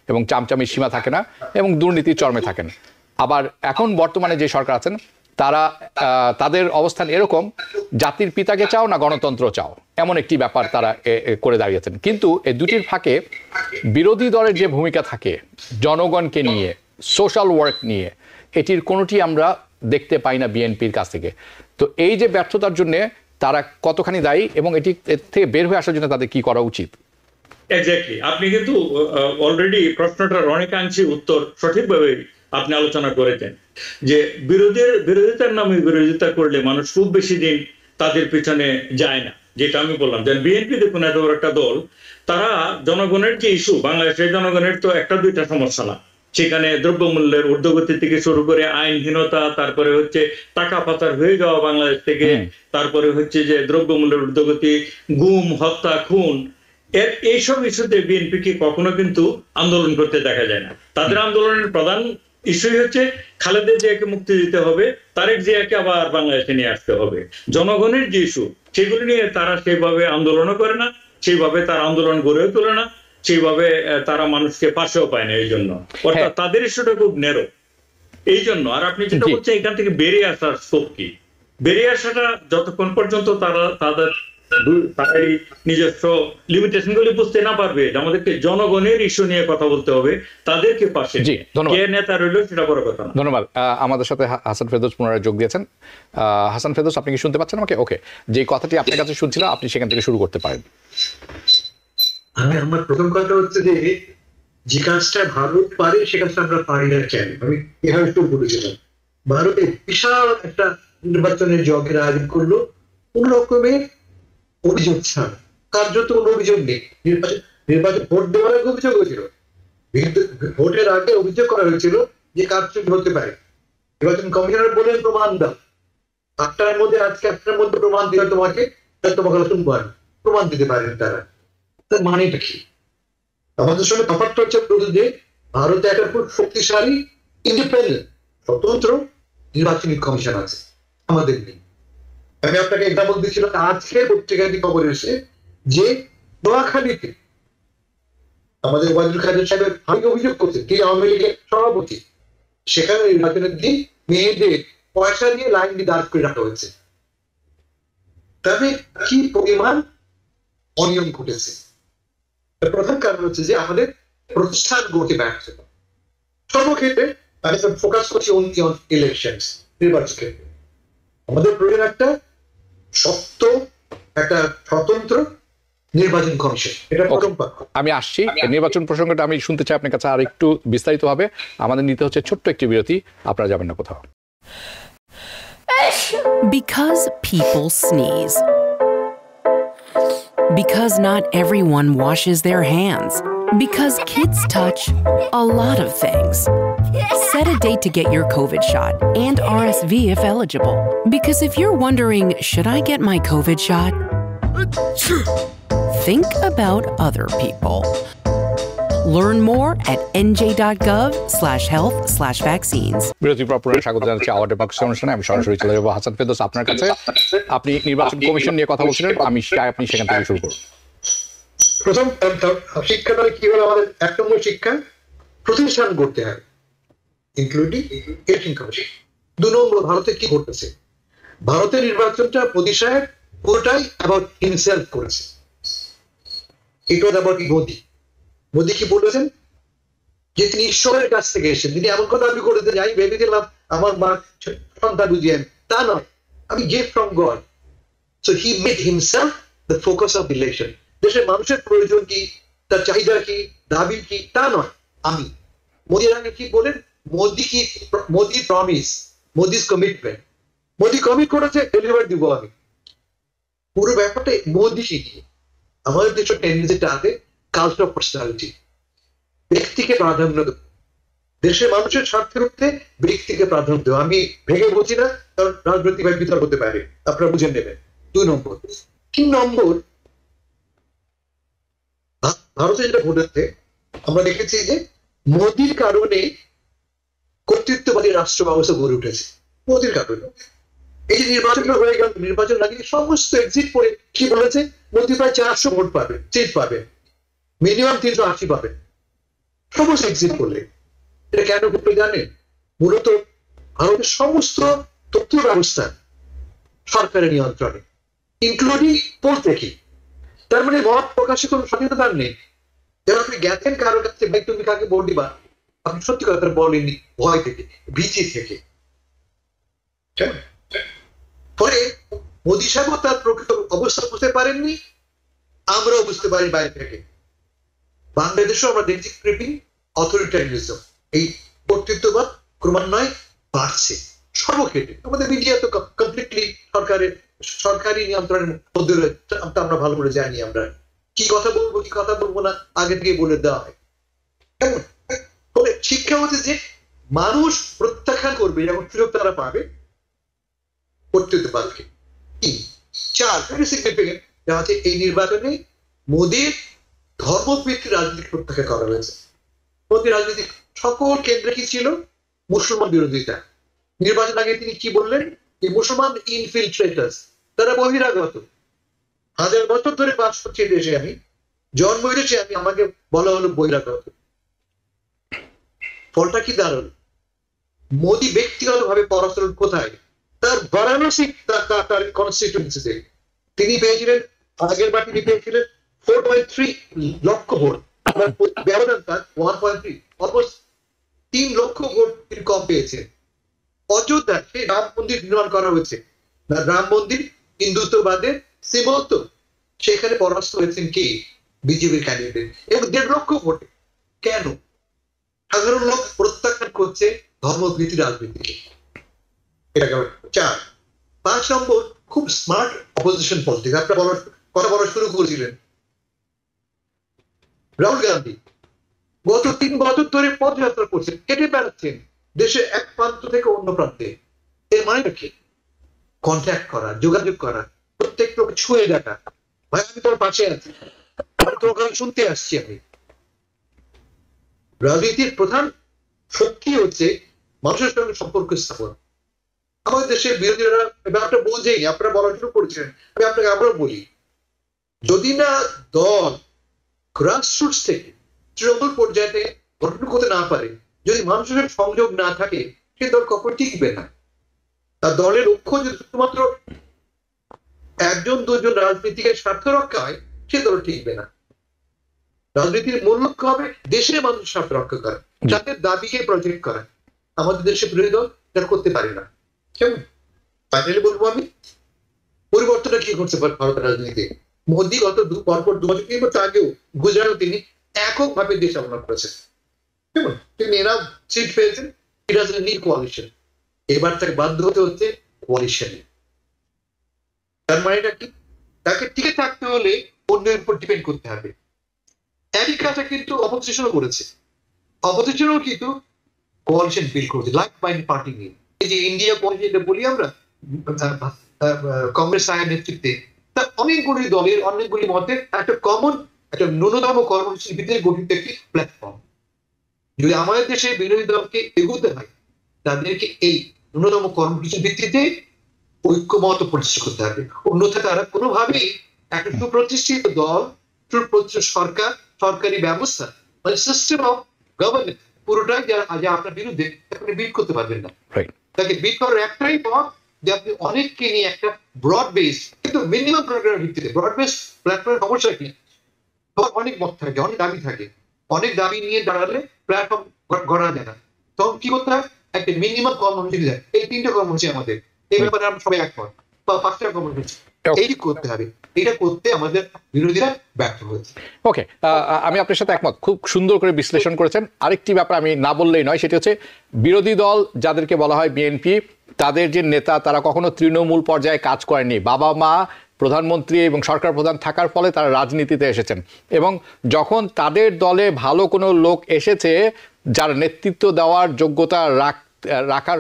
এবং চামচামির সীমা থাকে না এবং দুর্নীতির চরমে থাকেন। আবার এখন বর্তমানে যে সরকার আছেন তাদের অবস্থান এরকম, জাতির পিতাকে চাও না গণতন্ত্র চাও, এমন একটি ব্যাপার তারা করে দাঁড়িয়েছেন। কিন্তু এই দুটির ফাঁকে বিরোধী দলের যে ভূমিকা থাকে জনগণকে নিয়ে, সোশ্যাল ওয়ার্ক নিয়ে, এটির কোনোটি আমরা দেখতে পাই না বিএনপির কাছ থেকে। তো এই যে ব্যর্থতার জন্য তারা কতখানি দায়ী এবং এর থেকে বের হয়ে আসার জন্য তাদের কি করা উচিত? এক্স্যাক্টলি, আপনি কিন্তু অলরেডি প্রশ্নটার অনেকাংশে উত্তর সঠিকভাবে আপনি আলোচনা করেছেন, যে বিরোধিতার নামে বিরোধিতা করলে মানুষ খুব বেশি দিন তাদের পিছনে যায় না। যেটা আমি বললাম যে বিএনপি দেখুন এত বড় একটা দল, তারা জনগণের যে ইস্যু, বাংলাদেশের জনগণের তো একটা দুইটা সমস্যা না, সেখানে দ্রব্যমূল্যের ঊর্ধ্বগতি থেকে শুরু করে আইনহীনতা, তারপরে হচ্ছে টাকা পাচার হয়ে যাওয়া বাংলাদেশ থেকে, তারপরে হচ্ছে যে দ্রব্যমূল্যের ঊর্ধ্বগতি, গুম, হত্যা, খুন, এইসব ইস্যুতে বিএনপিকে কখনো কিন্তু আন্দোলন করতে দেখা যায় না। তাদের আন্দোলনের প্রধান ইস্যুই হচ্ছে খালেদা জিয়াকে মুক্তি দিতে হবে, তারেক জিয়াকে আবার বাংলাদেশে নিয়ে আসতে হবে। জনগণের যে ইস্যু, সেগুলি নিয়ে তারা সেইভাবে আন্দোলনও করে না, সেইভাবে তার আন্দোলন গড়েও তোলে না, সেইভাবে তারা মানুষকে পাশেও পায় না। এই জন্য অর্থাৎ তাদের ইস্যুটা খুব ন্যারো। এই জন্য আর আপনি যেটা বলছেন এখান থেকে বেরিয়ে আসার স্কোপ কি, বেরিয়ে আসাটা যতক্ষণ পর্যন্ত তারা তাদের নিজস্ব লিমিটেশন গুলি বুঝতে না পারবে, আমাদেরকে জনগণের ইস্যু নিয়ে কথা বলতে হবে, তাদেরকে পাশে কে নেতা রইল সেটা বড় কথা না। ধন্যবাদ। আমাদের সাথে হাসান ফেরদৌস পুনরায় যোগ দিয়েছেন। হাসান ফেরদৌস, আপনি কি শুনতে পাচ্ছেন আমাকে? ওকে, যে কথাটি আপনার কাছে শুনছিলাম আপনি সেখান থেকে শুরু করতে পারেন। আমার প্রথম কথা হচ্ছে যে কাজটা ভারত পারে সে কাজটা আমরা পারি না কেন? আমি এভাবে একটু বলেছিলাম, ভারতে বিশাল একটা নির্বাচনের জগের আয়োজন করলো, কোন রকমের অভিযোগ ছাড়া, কার্যত কোনো অভিযোগ নেই। নির্বাচন ভোট দেওয়ার আগে অভিযোগ হয়েছিল, ভোটের আগে অভিযোগ করা হয়েছিল যে কারচুপি হতে পারে। নির্বাচন কমিশনার বলেন প্রমাণ দাও, 8টার মধ্যে, আজকে 8টার মধ্যে প্রমাণ দিলে তোমাকে শুনবো, প্রমাণ দিতে পারেন তারা। তার মানেটা কি? আমাদের সঙ্গে তফাৎটা হচ্ছে যে ভারতে একটা খুব শক্তিশালী ইন্ডিপেন্ডেন্ট স্বতন্ত্র নির্বাচনী কমিশন আছে, আমাদের নেই। আমি আপনাকে এক্সাম্পল দিচ্ছিলাম, আজকে পত্রিকাটি খবর এসে যে নোয়াখালীতে আমাদের ওয়াজুল খাদের সাহেবের ভাই অভিযোগ করছে, তিনি আওয়ামী লীগের সভাপতি, সেখানে নির্বাচনের দিন মেয়েদের পয়সা দিয়ে লাইন দিয়ে দাঁড় করে রাখা হয়েছে। তবে কি পরিমাণ অনিয়ম ঘটেছে? প্রধান কারণ হচ্ছে যে আমাদের প্রতিষ্ঠান গড়তে ব্যর্থতা। সর্বক্ষেত্রে আমি ফোকাস করছি ইলেকশন, নির্বাচন ক্ষেত্রে আমাদের প্রয়োজন একটা শক্ত একটা স্বতন্ত্র নির্বাচন কমিশন, এটা প্রথম পক্ষ। আমি আসছি নির্বাচন প্রসঙ্গটা আমি শুনতে চাই আপনার কাছে আর একটু বিস্তারিতভাবে। আমাদের নিতে হচ্ছে ছোট্ট একটি বিরতি, আপনারা যাবেন না কোথাও। Because people sneeze. Because not everyone washes their hands. Because kids touch a lot of things. Set a date to get your COVID shot and RSV if eligible. Because if you're wondering, should I get my COVID shot? Think about other people. Learn more at nj.gov/health/vaccines. বিরতির পর পুনরায় স্বাগত জানাচ্ছি hour democracy অনুষ্ঠানে। আমি সরাসরি চলে যাবো হাসান ফেরদৌস আপনার কাছে। আপনি নির্বাচন কমিশন নিয়ে কথা বলছিলেন, আমি চাই আপনি সেখান থেকে শুরু করুন। প্রথম শিক্ষাটা কি হলো, আমাদের 1 নম্বর শিক্ষা প্রতিষ্ঠান করতে হয়, ইনক্লুডিং এডুকেশন কমিশন। 2 নম্বর ভারতে কি করতেছে, ভারতের নির্বাচনটা মোদী সাহেব পুরোটাই অ্যাবাউট হিমসেলফ করেছে। ইট ওয়াজ অ্যাবাউট মোদী। মোদী কি বলেছেন যে তিনি ঈশ্বরের কাছ থেকে এসেছেন। তিনি এমন কথা আমি করতে যাই ভেবেছিলাম আমার মা সন্তান বুঝিয়েন, তা নয়, আমি gift from god. So he made himself the focus of election. দেশের মানুষের প্রয়োজন কি, তার চাহিদা কি, দাবি কি, তা নয় আমি। মোদীর আগে কি বলেন, Modi promise, Modi's commitment. Modi commit করেছে, ডেলিভার দিব আমি। পুরো ব্যাপারটা মোদী শিখিয়ে আমাদের দেশের টেন্ডেন্সিটা আছে কালচার অফ পার্সোনালিটি, ব্যক্তিকে প্রাধান্য দেব, দেশের মানুষের স্বার্থের মধ্যে ব্যক্তিকে প্রাধান্য দেব। আমি ভেঙে বলছি না, কারণ রাজনৈতিক বিতর্ক হতে পারে, আপনারা বুঝে নেবেন। 2 নম্বর। 3 নম্বর, ভারতে যেটা ঘটেছে আমরা দেখেছি যে মোদীর কারণে কর্তৃত্ববাদী রাষ্ট্র ব্যবস্থা গড়ে উঠেছে। মোদীর কারণে এই যে নির্বাচন হয়ে গেল, নির্বাচন আগে সমস্ত এক্সিট পরে কি বলেছে, মোদী প্রায় 400 ভোট পাবে, সিট পাবে, মিনিমাম 380 পাবে, সমস্ত এক্সিট করলে। এটা কেন ঘটবে জানেন? মূলত ভারতের সমস্ত তথ্য ব্যবস্থা সরকারের নিয়ন্ত্রণে, ইনক্লুডিং পোল থেকে। তার মানে মত প্রকাশে কোনো স্বাধীনতা নেই। যেন আপনি গেছেন কারোর কাছে, ভাই তুমি কাকে ভোট দিবা, আপনি সত্যি কথা বলেননি ভয় থেকে, ভীতি থেকে। ফলে মোদী সাহেব তার প্রকৃত অবস্থা বুঝতে পারেননি, আমরাও বুঝতে পারি বাইরে থেকে। বাংলাদেশেও আমরা দেখছি ক্রিপিং অথরিটারিজম, এই কর্তৃত্ববাদ ক্রমান্বয়ে বাড়ছে সর্বক্ষেত্রে। আমাদের মিডিয়া তো কমপ্লিটলি সরকারি নিয়ন্ত্রণের মধ্যে রয়েছে, আমরা ভালো করে জানি আমরা কি কথা বলবো কি কথা বলবো না আগে থেকে বলে দেওয়া হয়। কেমন? ফলে শিক্ষা হচ্ছে যে মানুষ প্রত্যাখ্যান করবে যখন সুযোগ তারা পাবে কর্তৃত্ববাদকে। 4 ভেরি সিগনিফিকেন্ট হচ্ছে এই নির্বাচনে মোদীর ধর্মভিত্তিক রাজনীতি প্রত্যাখ্যান করা হয়েছে। মোদী রাজনীতি সকল কেন্দ্রে কি ছিল, মুসলমান বিরোধিতা। নির্বাচন আগে তিনি কি বললেন, যে মুসলমান ইনফিলট্রেটার্স, তারা বহিরাগত, 1000 বছর ধরে বাস করছে দেশে, আমি জন্ম হয়েছে, আমি আমাকে বলা হলো বহিরাগত। ফলটা কি দাঁড়ালো, মোদী ব্যক্তিগত ভাবে পরাচরণ কোথায়, তার বারাণসী তার কনস্টিটিউয়েন্সিতে তিনি পেয়েছিলেন, আগের বার তিনি পেয়েছিলেন 4.3 লক্ষ ভোট, ব্যবধান তার 1.3, অলমোস্ট 3 লক্ষ ভোট তিনি কম পেয়েছেন। অযোধ্যা সেই রাম মন্দির নির্মাণ করা হয়েছে, রাম মন্দির হিন্দুত্ববাদের সিম্বল, তো সেখানে পরাস্ত হয়েছেন কি বিজেপির ক্যান্ডিডেট, এবং 1.5 লক্ষ ভোটে। কেন? সাধারণ লোক প্রত্যাখ্যান করছে ধর্মভিত্তিক রাজনীতিকে। এটা কেমন? 4। 5 নম্বর, খুব স্মার্ট অপোজিশন পলিটিক্স। আপনারা কথা বলা শুরু করেছিলেন রাহুল গান্ধী, গত 3 বছর ধরে পদযাত্রা করছেন, কেটে বেড়াচ্ছেন দেশের এক প্রান্ত থেকে অন্য প্রান্তে। এর মানে কি? কন্ট্যাক্ট করা, যোগাযোগ করা, প্রত্যেক লোক ছুঁয়ে দেখা, ভাই আমি তোর পাশে আছি, আমি তোর কথা শুনতে আসছি। আমি রাজনীতির প্রধান শক্তি হচ্ছে মানুষের সঙ্গে সম্পর্ক স্থাপন। আমাদের দেশের বিরোধীরা ব্যাপারটা বোঝেই, আপনারা বলা শুরু করেছিলেন, আমি আপনাকে আবারও বলি, যদি না দল গ্রাসরুটস থেকে তৃণমূল পর্যায়ে গঠন করতে না পারে, যদি মানুষের সংযোগ না থাকে, সে দল কখন টিকবে না। তার দলের লক্ষ্য যদি শুধুমাত্র 1-2 জন রাজনীতিকের স্বার্থ রক্ষা হয়, সে দল টিকবে না। রাজনীতির মূল লক্ষ্য হবে দেশের মানুষের স্বার্থ রক্ষা করা, যাদের দাবিকে প্রজেক্ট করা। আমাদের দেশের বিরোধী দল এটা করতে পারে না। কেমন? ফাইনালি বলবো আমি, পরিবর্তনটা কি করছে ভারতের রাজনীতিতে। মোদী গত পরপর 2 বছর 3 বছর আগেও গুজরাটে তিনি এককভাবে দেশ চালনা করেছেন, তিনি এরা সিট পেয়েছেন, ইট হাজ নিড কোয়ালিশন। এবার তাকে বাধ্য হতে হচ্ছে কোয়ালিশনে। তার মানেটা কি, তাকে টিকে থাকতে হলে অন্যের উপর ডিপেন্ড করতে হবে। একই কাজটা কিন্তু অপোজিশনও করেছে, অপোজিশনও কিন্তু কোয়ালিশন বিল্ড করেছে, লাইক মাইন্ড পার্টি নিয়ে। এই যে ইন্ডিয়া কোয়ালিশন বলি আমরা কংগ্রেস আয়ের নেতৃত্বে, তা অনেকগুলি দলের অনেকগুলি মতের একটা কমন একটা ন্যূনতম কর্মসূচির ভিত্তিতে গঠিত একটি প্ল্যাটফর্ম। যদি আমাদের দেশে বিরোধী দলকে এগোতে হয়, তাদেরকে এই ন্যূনতম কর্মসূচির ভিত্তিতে ঐক্যমত প্রতিষ্ঠা করতে হবে। অন্যথায় তারা কোনোভাবেই একটা সুপ্রতিষ্ঠিত দল, সুপ্রতিষ্ঠিত সরকার, সরকারি ব্যবস্থা, মানে সিস্টেম অফ গভর্নেন্স পুরোটাই যা আপনার বিরুদ্ধে আপনি বিট করতে পারবেন না। তাকে বিট করার একটাই পথ যে আপনি অনেককে নিয়ে একটা ব্রড বেস, কিন্তু মিনিমাম প্রোগ্রামের ভিত্তিতে। ব্রড বেস প্ল্যাটফর্মের সমস্যা কি, অনেক মত থাকে, অনেক দাবি থাকে, অনেক দাবি নিয়ে দাঁড়ালে প্ল্যাটফর্ম গড়া যায় না। তখন কি করতে হয়, একটা মিনিমাম কর্মসূচি দেয়। এই 3টে কর্মসূচি আমাদের, এই ব্যাপারে আমরা সবাই একমত, বা 5টা কর্মসূচি এইটি করতে হবে। এটা করতে আমাদের বিরোধীরা ব্যর্থ হয়েছে। ওকে, আমি আপনার সাথে একমত, খুব সুন্দর করে বিশ্লেষণ করেছেন। আরেকটি ব্যাপার আমি না বললেই নয়, সেটি হচ্ছে বিরোধী দল যাদেরকে বলা হয় বিএনপি, তাদের যে নেতা তারা কখনো তৃণমূল পর্যায়ে কাজ করেননি। বাবা মা প্রধানমন্ত্রী এবং সরকার প্রধান থাকার ফলে তারা রাজনীতিতে এসেছেন, এবং যখন তাদের দলে ভালো কোনো লোক এসেছে যার নেতৃত্ব দেওয়ার যোগ্যতা রাখার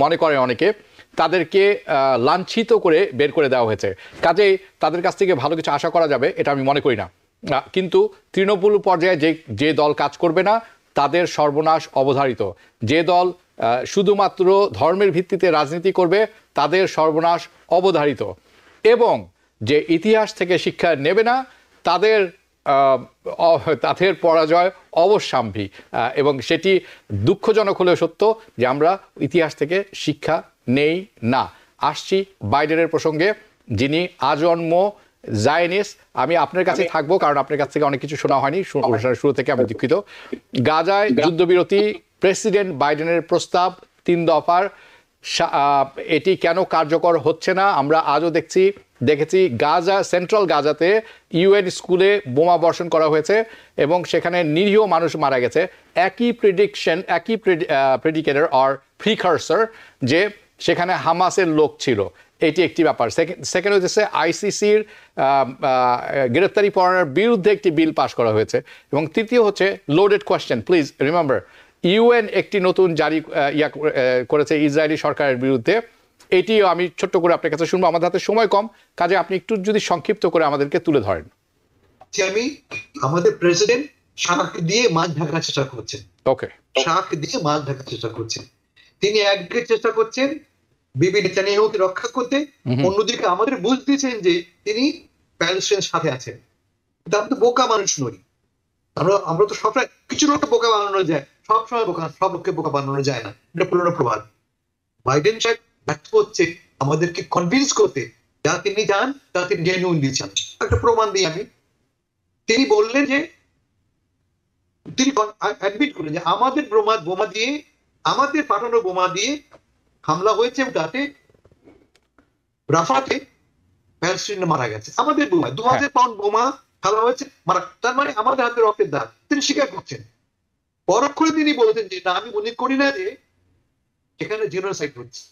মনে করে অনেকে, তাদেরকে লাঞ্ছিত করে বের করে দেওয়া হয়েছে। কাজেই তাদের কাছ থেকে ভালো কিছু আশা করা যাবে এটা আমি মনে করি না। কিন্তু তৃণমূল পর্যায়ে যে দল কাজ করবে না তাদের সর্বনাশ অবধারিত। যে দল শুধুমাত্র ধর্মের ভিত্তিতে রাজনীতি করবে তাদের সর্বনাশ অবধারিত, এবং যে ইতিহাস থেকে শিক্ষা নেবে না তাদের পরাজয় অবশ্যম্ভাবী। এবং সেটি দুঃখজনক হলেও সত্য যে আমরা ইতিহাস থেকে শিক্ষা নেই না। আসছি বাইডেনের প্রসঙ্গে, যিনি আজন্ম জায়নিস্ট। আমি আপনার কাছে থাকবো কারণ আপনার কাছ থেকে অনেক কিছু শোনা হয়নি অনুষ্ঠানের শুরু থেকে, আমি দুঃখিত। গাজায় যুদ্ধবিরতি, প্রেসিডেন্ট বাইডেনের প্রস্তাব 3 দফার, এটি কেন কার্যকর হচ্ছে না আমরা আজও দেখেছি। গাজা, সেন্ট্রাল গাজাতে ইউএন স্কুলে বোমা বর্ষণ করা হয়েছে এবং সেখানে নিরীহ মানুষ মারা গেছে। একই প্রেডিকেটর অর প্রিকারসর যে সেখানে হামাসের লোক ছিল, এটি একটি ব্যাপার। সেকেন্ড হচ্ছে আইসিসির গ্রেফতারি পরোয়ানার বিরুদ্ধে একটি বিল পাশ করা হয়েছে, এবং তৃতীয় হচ্ছে loaded question. Please remember, UN একটি নতুন জারি করেছে ইসরায়েলি সরকারের বিরুদ্ধে। এটিও আমি ছোট্ট করে আপনার কাছে শুনবো, আমাদের হাতে সময় কম, কাজে আপনি একটু যদি সংক্ষিপ্ত করে আমাদেরকে তুলে ধরেন। আমি আমাদের প্রেসিডেন্ট শাক দিয়ে মাছ ঢাকার চেষ্টা করছেন। ওকে, শাক দিয়ে মাছ ঢাকার চেষ্টা করছেন। তিনি একদিকে চেষ্টা করছেন বিবি নেতানিয়াহুকে রক্ষা করতে, অন্যদিকে আমাদের বুঝতেছেন যে তিনি প্যালেস্টাইনের সাথে আছেন। আমি তো বোকা মানুষ নই, আমরা তো সবসময় কিছু লোককে বোকা বানানো যায়, সবসময় সব লোককে বোকা বানানো যায় না, এটা পুরোনো প্রবাদ। বাইডেন সাহেব ব্যর্থ হচ্ছে আমাদেরকে কনভিন্স করতে, যা তিনি চান তা তিনি জেনুইনলি চান। একটা প্রমাণ দিই আমি, তিনি বললেন যে তিনি অ্যাডমিট করলেন যে আমাদের বোমা দিয়ে, আমাদের পাঠানো বোমা দিয়ে হামলা হয়েছে, তাতে রাফাতে প্যালেস্টাইন মারা গেছে। আমাদের বোমা 2000 পাউন্ড বোমা হামলা হয়েছে, মারা, তার মানে আমাদের হাতে রক্তের দাগ। তিনি স্বীকার করছেন। পরক্ষণে তিনি বলেছেন যে না, আমি মনে করি না যে এখানে জেনোসাইড হচ্ছে।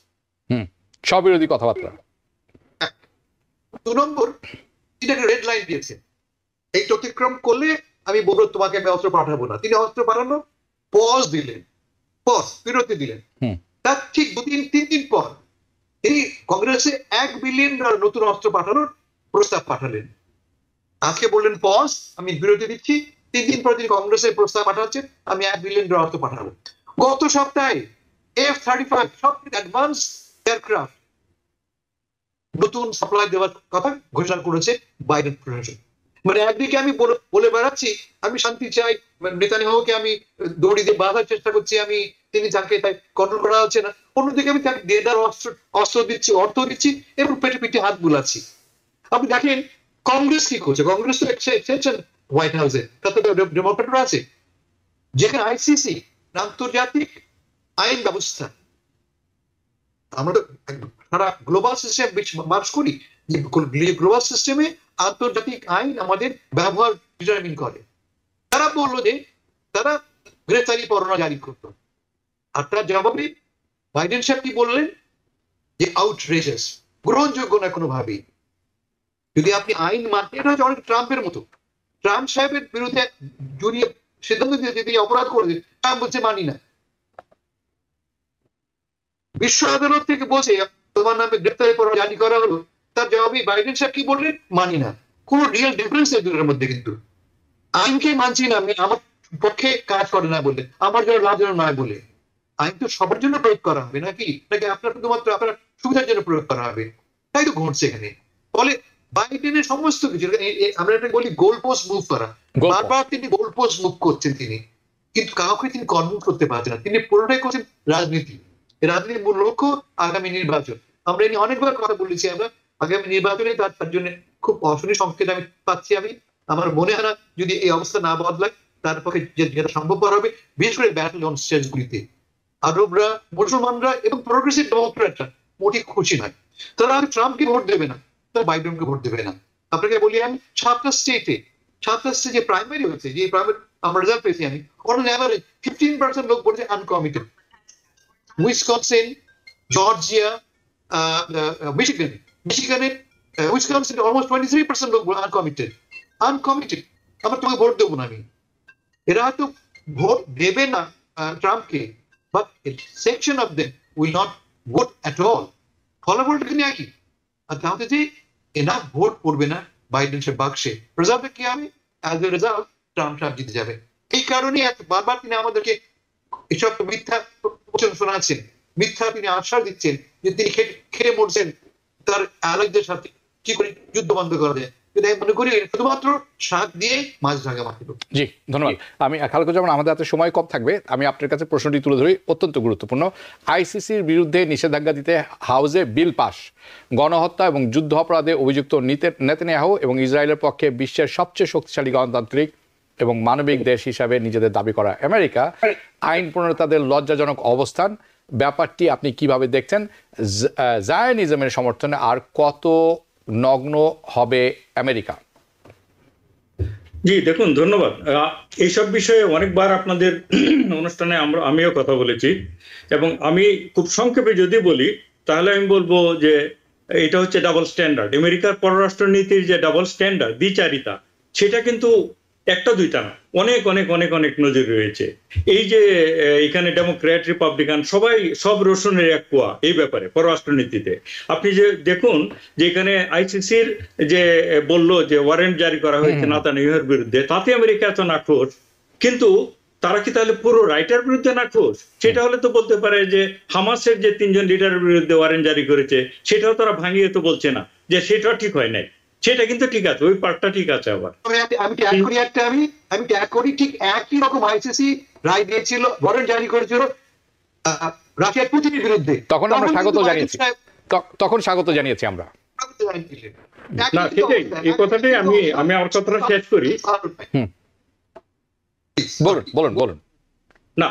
স্ববিরোধী কথাবার্তা। 2 নম্বর, তিনি একটা রেড লাইন দিয়েছেন, এই অতিক্রম করলে আমি বলবো তোমাকে আমি অস্ত্র পাঠাবো না। তিনি অস্ত্র পাঠানো পজ দিলেন, বিরতি দিলেন। তার ঠিক 2-3 দিন পর তিনি কংগ্রেসে $1 বিলিয়ন নতুন অস্ত্র পাঠানোর প্রস্তাব পাঠালেন। আজকে বললেন পজ, আমি বিরতি দিচ্ছি। 3 দিন পর তিনি কংগ্রেসের প্রস্তাব পাঠাচ্ছেন আমি $1 বিলিয়ন অস্ত্র পাঠাবো। গত সপ্তাহে F-35 সব অ্যাডভান্স এয়ারক্রাফট নতুন সাপ্লাই দেওয়ার কথা ঘোষণা করেছে বাইডেন প্রশাসন। মানে একদিকে আমি বলে বেড়াচ্ছি আমি শান্তি চাই, নেতানিয়াহুকে আমি দড়ি দিয়ে বাঁধার চেষ্টা করছি, তিনি যাকে তাই কন্ট্রোল করা হচ্ছে না, অন্যদিকে আমি তাকে দেদার অস্ত্র দিচ্ছি, অর্থ দিচ্ছি এবং পেটে হাত বুলাচ্ছি। আপনি দেখেন কংগ্রেস কি করছে, কংগ্রেস তো এসেছেন হোয়াইট হাউসে, তাতে ডেমোক্রেটরা আছে, যেখানে আইসিসি আন্তর্জাতিক আইন ব্যবস্থা, আমরা তো সারা গ্লোবাল সিস্টেম বাস করি, গ্লোবাল সিস্টেমে আন্তর্জাতিক আইন আমাদের ব্যবহার ডিটারমিন করে। তারা বললো যে তারা গ্রেফতারি পরোয়ানা জারি করতো, আর তার জবাবে বাইডেন সাহেব কি বললেন যে আউটরেজাস, গ্রহণযোগ্য না কোনোভাবেই। যদি আপনি আইন মানতে, এটা হচ্ছে অনেক ট্রাম্পের মতো। ট্রাম্প সাহেবের বিরুদ্ধে জড়িয়ে সিদ্ধান্ত দিয়ে যদি অপরাধ করে দেন, ট্রাম্প বলছে মানি না। বিশ্ব আদালত থেকে বলছে তোমার নামে গ্রেফতারি পরোয়ানা জারি করা হলো, তার জবাবে বাইডেন সাহেব কি বললেন, মানি না। কোন রিয়েল ডিফারেন্স এর দুটোর মধ্যে, কিন্তু আইনকে মানছি না আমি, আমার পক্ষে কাজ করে না বলে, আমার জন্য লাভজনক নয় বলে। আইন তো সবার জন্য প্রয়োগ করা হবে নাকি, নাকি আপনার শুধুমাত্র আপনার সুবিধার জন্য প্রয়োগ করা হবে? তাই তো ঘটছে এখানে। ফলে বাইডেনের সমস্ত কিছু, আমরা এটা বলি গোল পোস্ট মুভ করা, বারবার তিনি গোল পোস্ট মুভ করছেন তিনি, কিন্তু কাউকে তিনি কনভিন্স করতে পারছেন না। তিনি পুরোটাই করছেন রাজনীতি। রাজনীতির মূল লক্ষ্য আগামী নির্বাচন। আমরা এই নিয়ে অনেকবার কথা বলেছি, আমরা আগামী নির্বাচনে তার জন্য খুব অশনি সংকেত আমি পাচ্ছি। আমার মনে হয় না যদি এই অবস্থা না বদলায় তার পক্ষে যেটা সম্ভবপর হবে, বিশেষ করে ব্যাটল অন স্টেজগুলিতে আরবরা, মুসলমানরা এবং প্রোগ্রেসিভ ডেমোক্রেটরা মোটেই খুশি নয়। তারা ট্রাম্পকে ভোট দেবে না, তারা বাইডেনকে ভোট দেবে না। আপনাকে বলি আমি 7টা স্টেটে যে প্রাইমারি হয়েছে, যে প্রাইমারি আমরা রেজাল্ট পেয়েছি, আমি অন অ্যাভারেজ 15% লোক বলছে আনকমিটেড। উইসকনসিন, জর্জিয়া, মিশিগানে, উইসকনসিন অলমোস্ট 23% লোক আনকমিটেড। আমরা তোমাকে ভোট দেবো না আমি। এরা হয়তো ভোট দেবে না ট্রাম্পকে, but a section of them will not vote at all. ফলাফলটা কিন্তু একই। আর তাহলে যে এনাফ ভোট পড়বে না বাইডেন সে বাক্সে, রেজাল্টে কি হবে? অ্যাজ এ রেজাল্ট ট্রাম্প জিতে যাবে। এই কারণে বারবার তিনি আমাদেরকে এসব মিথ্যা প্রচার শোনাচ্ছেন, মিথ্যা তিনি আশ্বাস দিচ্ছেন যে তিনি খেটে মরছেন তার আলেকদের সাথে, কি করে যুদ্ধ বন্ধ করা যায়। মনে করি শুধুমাত্র শাক দিয়ে মাছ ঢাকা মাত্র। জি, ধন্যবাদ। আমি খালেকুজ্জামান, আমাদের হাতে সময় কম থাকবে, আমি আপনার কাছে প্রশ্নটি তুলে ধরি, অত্যন্ত গুরুত্বপূর্ণ। আইসিসির বিরুদ্ধে নিষেধাজ্ঞা দিতে হাউজে বিল পাস। গণহত্যা এবং যুদ্ধ অপরাধে অভিযুক্ত নেতানিয়াহু এবং ইসরায়েলের পক্ষে বিশ্বের সবচেয়ে শক্তিশালী গণতান্ত্রিক এবং মানবিক দেশ হিসাবে নিজেদের দাবি করা আমেরিকা আইন প্রণেতাদের লজ্জাজনক অবস্থান, ব্যাপারটি আপনি কিভাবে দেখছেন? জায়নিজমের সমর্থনে আর কত নগ্ন হবে আমেরিকা? জি দেখুন, ধন্যবাদ। এইসব বিষয়ে অনেকবার আপনাদের অনুষ্ঠানে আমিও কথা বলেছি, এবং আমি খুব সংক্ষেপে যদি বলি তাহলে আমি বলবো যে এটা হচ্ছে ডাবল স্ট্যান্ডার্ড। আমেরিকার পররাষ্ট্র নীতির যে ডাবল স্ট্যান্ডার্ড, দ্বিচারিতা, সেটা কিন্তু একটা দুইটা না, অনেক অনেক অনেক অনেক নজির রয়েছে। এই যে এখানে ডেমোক্র্যাট, রিপাবলিকান সব রসুনের এক কোয়া এই ব্যাপারে পররাষ্ট্রনীতিতে। আপনি যে দেখুন যে এখানে আইসিসির যে বললো যে ওয়ারেন্ট জারি করা হয়েছে নেতানিয়াহুর বিরুদ্ধে, তাতে আমেরিকা এত নাখোশ, কিন্তু তারা কি তাহলে পুরো রাইটার বিরুদ্ধে নাখোশ? সেটা হলে তো বলতে পারে যে হামাসের যে 3 জন লিডারের বিরুদ্ধে ওয়ারেন্ট জারি করেছে সেটাও তারা ভাঙিয়ে তো বলছে না যে সেটাও ঠিক হয় নাই। সেটা কিন্তু ঠিক আছে, ওই পার্টটা ঠিক আছে। আবার আমি ট্যাগ করি ঠিক একই রকম আইসিসি রায় দিয়েছিল, ওয়ারেন্ট জারি করেছিল রাশিয়ার পুতিনের বিরুদ্ধে, তখন আমরা স্বাগত জানিয়েছি আমরা। না, সেটাই, এই কথাটাই আমি আমার কথাটা শেষ করি। বলুন। না,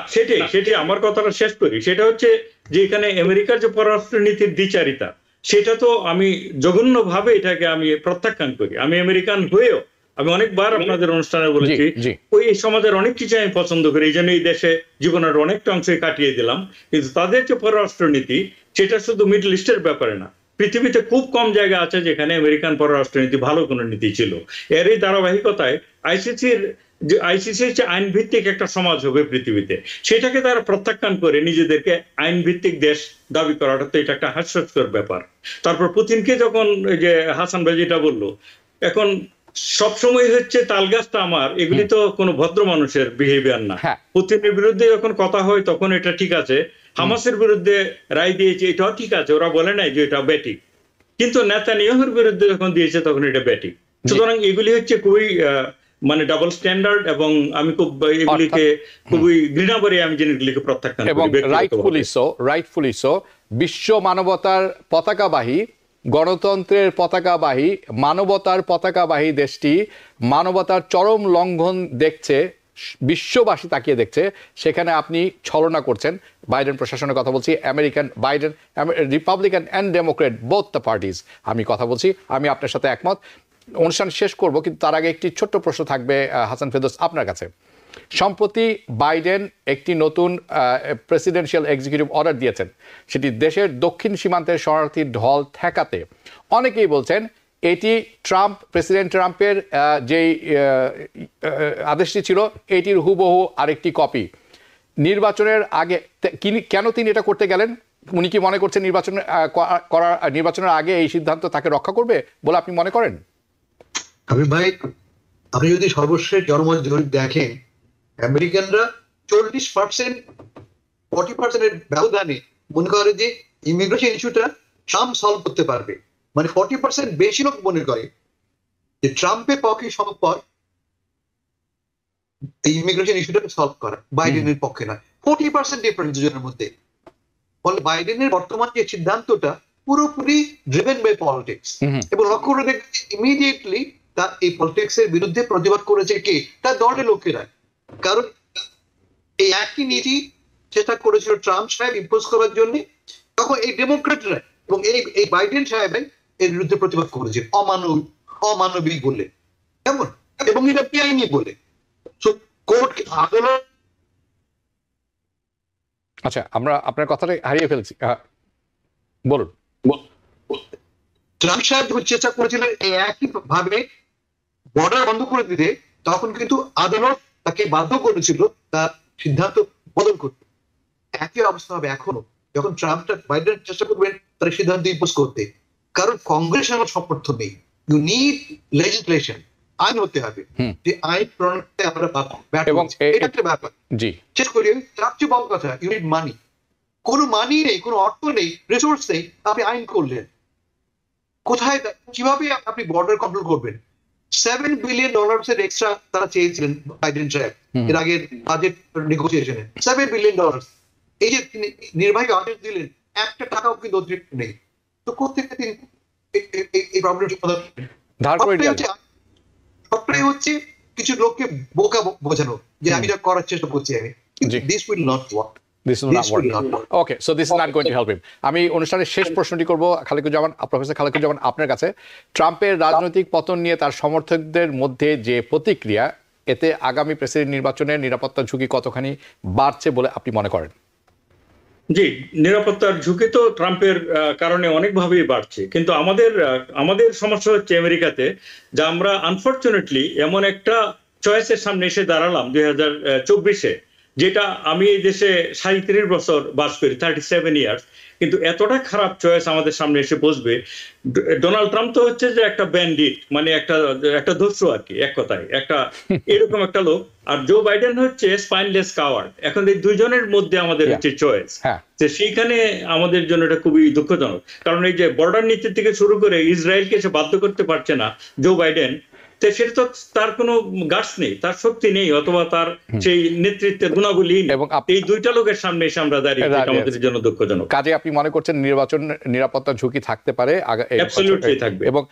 সেটাই আমার কথাটা শেষ করি। সেটা হচ্ছে যে এখানে আমেরিকার যে পররাষ্ট্র নীতির দ্বিচারিতা, সেটা তো আমি জঘন্যভাবে এটাকে আমি প্রত্যাখ্যান করি। আমি আমেরিকান হয়েও আমি অনেকবার আপনাদের অনুষ্ঠানে বলেছি ওই সমাজের অনেক কিছু আমি পছন্দ করি, এই জন্য এই দেশে জীবনের অনেকটা অংশই কাটিয়ে দিলাম। কিন্তু তাদের যে পররাষ্ট্রনীতি, সেটা শুধু মিডল ইস্টের ব্যাপারে না, পৃথিবীতে খুব কম জায়গা আছে যেখানে আমেরিকান পররাষ্ট্রনীতি ভালো কোনো নীতি ছিল। এরই ধারাবাহিকতায় আইসিসি হচ্ছে আইন ভিত্তিক একটা সমাজ হবে পৃথিবীতে, সেটাকে তারা প্রত্যাখ্যান করে নিজেদেরকে আইন ভিত্তিক দেশ দাবি করাটা তো এটা একটা হাস্যস্কর ব্যাপার। তারপর পুতিনকে যখন যে হাসান ভাই যেটা বললো, এখন সবসময় হচ্ছে তালগাছটা আমার, এগুলি তো কোনো ভদ্র মানুষের বিহেভিয়ার না। পুতিনের বিরুদ্ধে যখন কথা হয় তখন এটা ঠিক আছে, হামাসের বিরুদ্ধে রায় দিয়েছে এটাও ঠিক আছে, ওরা বলে নাই যে এটা ব্যাটিক, কিন্তু নেতানিয়াহুর বিরুদ্ধে যখন দিয়েছে তখন এটা ব্যাটিক। সুতরাং এগুলি হচ্ছে খুবই মানে ডাবল স্ট্যান্ডার্ড, এবং আমি এগুলিকে খুবই ঘৃণা করে আমি জিনিসগুলিকে প্রত্যাখ্যান করি। এবং রাইটফুলি সো, বিশ্ব মানবতার পতাকাবাহী, গণতন্ত্রের পতাকাবাহী, মানবতার পতাকাবাহী দেশটি মানবতার চরম লঙ্ঘন দেখছে, বিশ্ববাসী তাকিয়ে দেখছে, সেখানে আপনি ছলনা করছেন। বাইডেন প্রশাসনের কথা বলছি, Biden Republican and Democrat both the parties আমি কথা বলছি। আমি আপনার সাথে একমত। অনুষ্ঠান শেষ করব, কিন্তু তার আগে একটি ছোট্ট প্রশ্ন থাকবে হাসান ফেরদৌস আপনার কাছে। সম্প্রতি বাইডেন একটি নতুন প্রেসিডেন্সিয়াল এক্সিকিউটিভ অর্ডার দিয়েছেন, সেটি দেশের দক্ষিণ সীমান্তের শরণার্থীর ঢল ঠেকাতে। অনেকেই বলছেন এটি প্রেসিডেন্ট ট্রাম্পের যেই আদেশটি ছিল এটির হুবহু আরেকটি কপি। নির্বাচনের আগে কেন তিনি এটা করতে গেলেন? উনি কি মনে করছেন নির্বাচনের আগে এই সিদ্ধান্ত তাকে রক্ষা করবে বলে আপনি মনে করেন? ভাই, আপনি যদি সর্বশেষ জনমত জরিপ দেখেন, আমেরিকানরা 40% ব্যবধানে মনে করে যে ইমিগ্রেশন ইস্যুটা ট্রাম্প সলভ করতে পারবে। মানে 40% বেশি লোক মনে করে যে ট্রাম্পের পক্ষে সম্ভব এই ইমিগ্রেশন ইস্যুটা সলভ করা, বাইডেনের পক্ষে নয়। 40% ডিফারেন্স দুজনের মধ্যে। ফলে বাইডেনের বর্তমান যে সিদ্ধান্তটা পুরোপুরি ড্রিভেন বাই পলিটিক্স, এবং লক্ষ্য করে দেখবেন ইমিডিয়েটলি তার এই পলিটিক্স এর বিরুদ্ধে প্রতিবাদ করেছে কে? তার দলের লোকেরা। কারণ এই একই নীতি চেষ্টা করেছিল ট্রাম্প সাহেব ইম্পোজ করার জন্য, তখন এই ডেমোক্রেটরা এবং এই বাইডেন সাহেব এর বিরুদ্ধে প্রতিবাদ করেছে অমানবিক বলে, কেমন, এবং এটা বেআইনি বলে। কোর্ট আদালত। আচ্ছা, আমরা আপনার কথাটা হারিয়ে ফেলছি, বলুন। ট্রাম্প সাহেব চেষ্টা করেছিলেন এই একই ভাবে বর্ডার বন্ধ করে দিতে, তখন কিন্তু আদালত তাকে বাধ্য করেছিল তার সিদ্ধান্ত বদল করতে। একই অবস্থা হবে এখনো, যখন ট্রাম্পটা বাইডেন চেষ্টা করবেন তার সিদ্ধান্ত ইম্পোজ করতে। কারণ কংগ্রেস আমার সমর্থন নেই। ইউ নিড লেজিসলেশন, আইন হতে হবে, যে আইন প্রণয়নে আমরা এটা একটা ব্যাপার। জি, শেষ করি, সবচেয়ে বড় কথা, ইউ নিড মানি। কোনো মানি নেই, কোনো অর্থ নেই, রিসোর্স নেই, আপনি আইন করলেন কোথায়? কিভাবে আপনি বর্ডার কন্ট্রোল করবেন? $7 বিলিয়ন এক্সট্রা তারা চেয়েছিলেন বাইডেন সাহেব এর আগের বাজেট নেগোসিয়েশনে। $7 বিলিয়ন। এই যে নির্বাহী আদেশ দিলেন, একটা টাকাও কিন্তু অতিরিক্ত নেই। তো কোথেকে তিনি এই প্রবলেম সমাধান? সবটাই হচ্ছে কিছু লোককে বোকা বোঝানো যে আমি যা করার চেষ্টা করছি আমি। This will not work. Okay, so this is not going to help him. আমি অনুষ্ঠানের শেষ প্রশ্নটি করব প্রফেসর খালেকুজ্জামান আপনার কাছে। ট্রাম্পের রাজনৈতিক পতন নিয়ে তার সমর্থকদের মধ্যে যে প্রতিক্রিয়া, এতে আগামী প্রেসিডেন্ট নির্বাচনের নিরাপত্তা ঝুঁকি কতখানি বাড়ছে বলে আপনি মনে করেন? জি, নিরাপত্তার ঝুঁকি তো ট্রাম্পের কারণে অনেকভাবেই বাড়ছে, কিন্তু আমাদের সমস্যা হচ্ছে আমেরিকাতে যে আমরা আনফরচুনেটলি এমন একটা চয়েসের সামনে এসে দাঁড়ালাম 2024-এ, যেটা আমি এই দেশে 37 বছর বাস করি, 37 ইয়ার্স, কিন্তু এতটা খারাপ চয়েস আমাদের সামনে এসে বসবে। ডোনাল্ড ট্রাম্প তো হচ্ছে যে একটা ব্যান্ডিট, মানে একটা দস্যু আর কি, এক কথায় একটা এরকম একটা লোক। আর জো বাইডেন হচ্ছে স্পাইনলেস কাওয়ার্ড। এখন এই দুইজনের মধ্যে আমাদের হচ্ছে চয়েস, যে সেইখানে আমাদের জন্য এটা খুবই দুঃখজনক। কারণ এই যে বর্ডার নীতি থেকে শুরু করে ইসরায়েলকে সে বাধ্য করতে পারছে না জো বাইডেন, সেটা তো তার কোনো গাছ নেই, তার শক্তি নেই, অথবা তার সেই নেতৃত্বের গুণাবলী নেই। এবং এই দুইটা লোকের সামনে এসে আমরা দাঁড়িয়ে, আমাদের জন্য দুঃখজনক। কাজে আপনি মনে করছেন নির্বাচন নিরাপত্তা ঝুঁকি থাকতে পারে? অ্যাবসলিউটলি থাকবে। এবং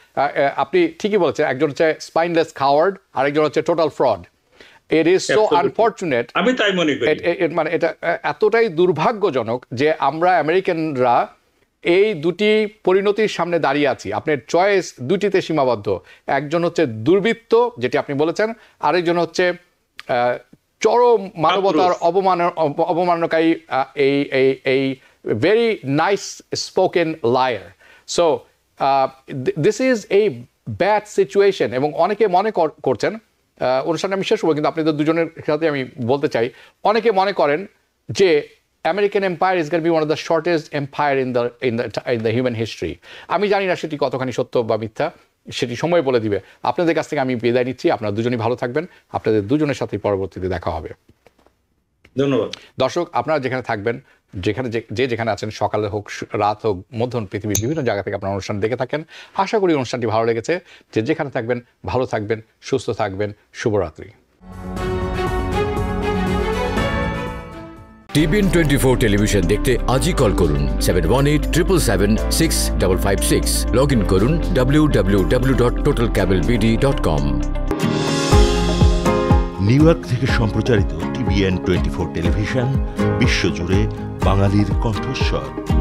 আপনি ঠিকই বলেছেন, একজন হচ্ছে স্পাইনলেস কাওয়ার্ড, আরেকজন হচ্ছে total fraud. It is so unfortunate. আমি তাই মনে করি। মানে এটা এতটাই দুর্ভাগ্যজনক যে আমরা আমেরিকানরা এই দুটি পরিণতির সামনে দাঁড়িয়ে আছি। আপনার চয়েস দুটিতে সীমাবদ্ধ। একজন হচ্ছে দুর্বৃত্ত, যেটি আপনি বলেছেন, আরেকজন হচ্ছে চরম মানবতার অবমাননাকারী এই very nice spoken liar. So this is a bad situation. এবং অনেকে মনে করছেন, অনুষ্ঠানে আমি শেষ হবো, কিন্তু আপনাদের দুজনের সাথে আমি বলতে চাই, অনেকে মনে করেন যে American empire is going to be one of the shortest empire in the human history. আমি জানি না সেটি কতখানি সত্য বা মিথ্যা, সেটি সময় বলে দিবে। আপনাদের কাছ থেকে আমি বিদায় নিচ্ছি। আপনারা দুজনেই ভালো থাকবেন। আপনাদের দুজনের সাথে পরবর্তীতে দেখা হবে। ধন্যবাদ। দর্শক, আপনারা যেখানে থাকবেন, যেখানে আছেন, সকালে হোক, রাত হোক, মধ্যন, পৃথিবীর বিভিন্ন জায়গা থেকে আপনার অনুষ্ঠান দেখে থাকেন। আশা করি অনুষ্ঠানটি ভালো লেগেছে। যেখানে থাকবেন ভালো থাকবেন, সুস্থ থাকবেন। শুভরাত্রি। টিভিএন 24 টেলিভিশন দেখতে আজই কল করুন 7187776556। লগ ইন করুন www.totalcablebd.com। নিউ ইয়র্ক থেকে সম্প্রচারিত TVN 24 টেলিভিশন, বিশ্বজুড়ে বাঙালির কণ্ঠস্বর।